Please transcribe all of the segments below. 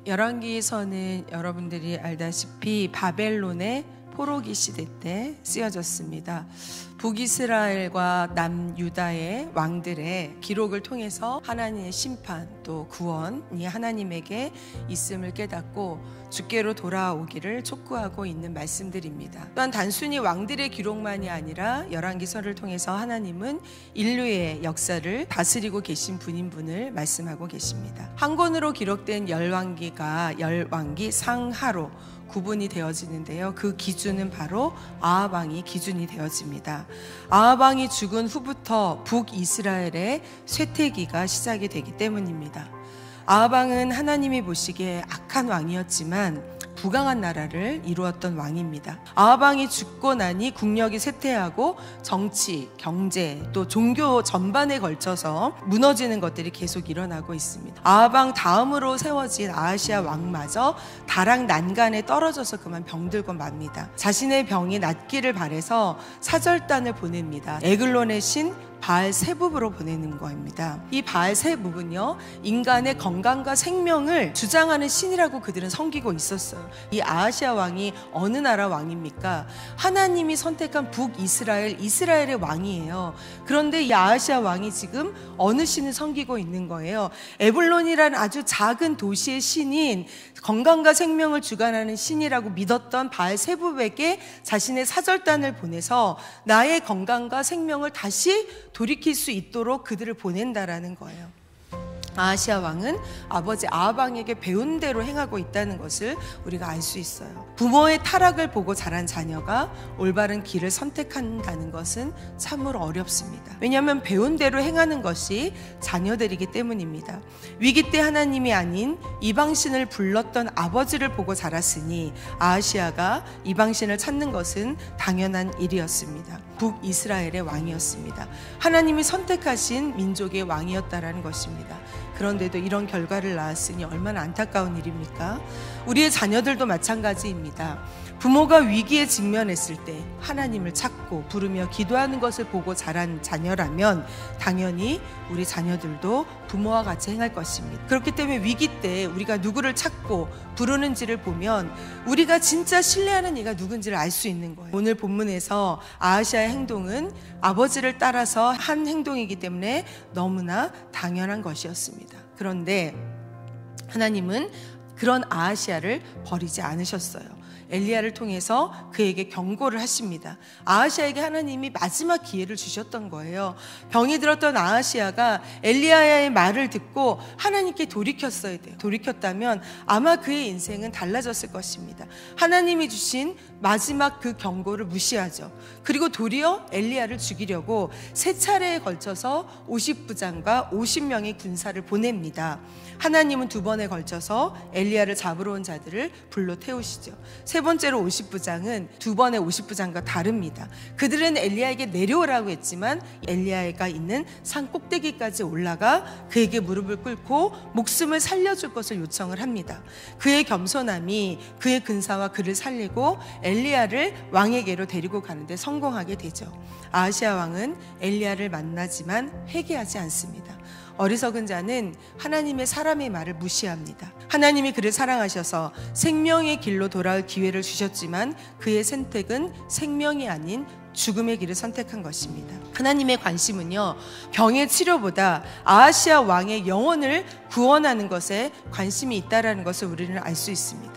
열왕기서는 여러분들이 알다시피 바벨론의 포로기 시대 때 쓰여졌습니다. 북이스라엘과 남유다의 왕들의 기록을 통해서 하나님의 심판 또 구원이 하나님에게 있음을 깨닫고 주께로 돌아오기를 촉구하고 있는 말씀들입니다. 또한 단순히 왕들의 기록만이 아니라 열왕기서를 통해서 하나님은 인류의 역사를 다스리고 계신 분인 분을 말씀하고 계십니다. 한 권으로 기록된 열왕기가 열왕기 상하로 구분이 되어지는데요. 그 기준은 바로 아합 왕이 기준이 되어집니다. 아합 왕이 죽은 후부터 북이스라엘의 쇠퇴기가 시작이 되기 때문입니다. 아합 왕은 하나님이 보시기에 악한 왕이었지만 부강한 나라를 이루었던 왕입니다. 아합 왕이 죽고 나니 국력이 쇠퇴하고 정치, 경제, 또 종교 전반에 걸쳐서 무너지는 것들이 계속 일어나고 있습니다. 아합 왕 다음으로 세워진 아하시아 왕마저 다락 난간에 떨어져서 그만 병들고 맙니다. 자신의 병이 낫기를 바라서 사절단을 보냅니다. 에글론의 신 바알세붑으로 보내는 겁니다. 이 바알세붑은요, 인간의 건강과 생명을 주장하는 신이라고 그들은 섬기고 있었어요. 이 아하시아 왕이 어느 나라 왕입니까? 하나님이 선택한 북이스라엘, 이스라엘의 왕이에요. 그런데 이 아하시아 왕이 지금 어느 신을 섬기고 있는 거예요? 에블론이라는 아주 작은 도시의 신인, 건강과 생명을 주관하는 신이라고 믿었던 바알세붑에게 자신의 사절단을 보내서 나의 건강과 생명을 다시 돌이킬 수 있도록 그들을 보낸다라는 거예요. 아하시아 왕은 아버지 아합 왕에게 배운 대로 행하고 있다는 것을 우리가 알 수 있어요. 부모의 타락을 보고 자란 자녀가 올바른 길을 선택한다는 것은 참으로 어렵습니다. 왜냐하면 배운 대로 행하는 것이 자녀들이기 때문입니다. 위기 때 하나님이 아닌 이방신을 불렀던 아버지를 보고 자랐으니 아하시아가 이방신을 찾는 것은 당연한 일이었습니다. 북이스라엘의 왕이었습니다. 하나님이 선택하신 민족의 왕이었다라는 것입니다. 그런데도 이런 결과를 낳았으니 얼마나 안타까운 일입니까? 우리의 자녀들도 마찬가지입니다. 부모가 위기에 직면했을 때 하나님을 찾고 부르며 기도하는 것을 보고 자란 자녀라면 당연히 우리 자녀들도 부모와 같이 행할 것입니다. 그렇기 때문에 위기 때 우리가 누구를 찾고 부르는지를 보면 우리가 진짜 신뢰하는 이가 누군지를 알 수 있는 거예요. 오늘 본문에서 아하시아의 행동은 아버지를 따라서 한 행동이기 때문에 너무나 당연한 것이었습니다. 그런데 하나님은 그런 아하시아를 버리지 않으셨어요. 엘리야를 통해서 그에게 경고를 하십니다. 아하시아에게 하나님이 마지막 기회를 주셨던 거예요. 병이 들었던 아하시아가 엘리야의 말을 듣고 하나님께 돌이켰어야 돼요. 돌이켰다면 아마 그의 인생은 달라졌을 것입니다. 하나님이 주신 마지막 그 경고를 무시하죠. 그리고 도리어 엘리야를 죽이려고 세 차례에 걸쳐서 50부장과 50명의 군사를 보냅니다. 하나님은 두 번에 걸쳐서 엘리야를 잡으러 온 자들을 불러 태우시죠. 세 번째로 50부장은 두 번의 50부장과 다릅니다. 그들은 엘리야에게 내려오라고 했지만 엘리야가 있는 산 꼭대기까지 올라가 그에게 무릎을 꿇고 목숨을 살려줄 것을 요청을 합니다. 그의 겸손함이 그의 근사와 그를 살리고 엘리야를 왕에게로 데리고 가는데 성공하게 되죠. 아하시아 왕은 엘리야를 만나지만 회개하지 않습니다. 어리석은 자는 하나님의 사람의 말을 무시합니다. 하나님이 그를 사랑하셔서 생명의 길로 돌아올 기회를 주셨지만 그의 선택은 생명이 아닌 죽음의 길을 선택한 것입니다. 하나님의 관심은요, 병의 치료보다 아하시아 왕의 영혼을 구원하는 것에 관심이 있다는 것을 우리는 알 수 있습니다.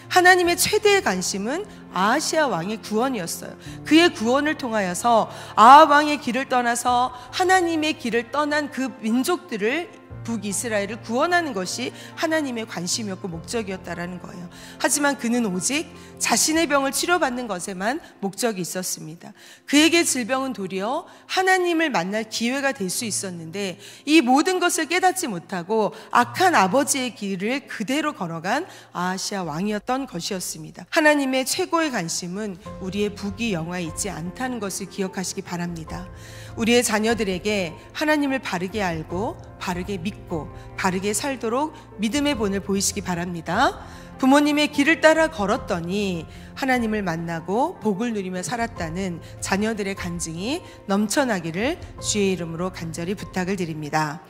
하나님의 최대의 관심은 아하시아 왕의 구원이었어요. 그의 구원을 통하여서 아합 왕의 길을 떠나서 하나님의 길을 떠난 그 민족들을 북이스라엘을 구원하는 것이 하나님의 관심이었고 목적이었다라는 거예요. 하지만 그는 오직 자신의 병을 치료받는 것에만 목적이 있었습니다. 그에게 질병은 도리어 하나님을 만날 기회가 될 수 있었는데 이 모든 것을 깨닫지 못하고 악한 아버지의 길을 그대로 걸어간 아하시아 왕이었던 것이었습니다. 하나님의 최고의 관심은 우리의 부귀 영화에 있지 않다는 것을 기억하시기 바랍니다. 우리의 자녀들에게 하나님을 바르게 알고 바르게 믿고 바르게 살도록 믿음의 본을 보이시기 바랍니다. 부모님의 길을 따라 걸었더니 하나님을 만나고 복을 누리며 살았다는 자녀들의 간증이 넘쳐나기를 주의 이름으로 간절히 부탁을 드립니다.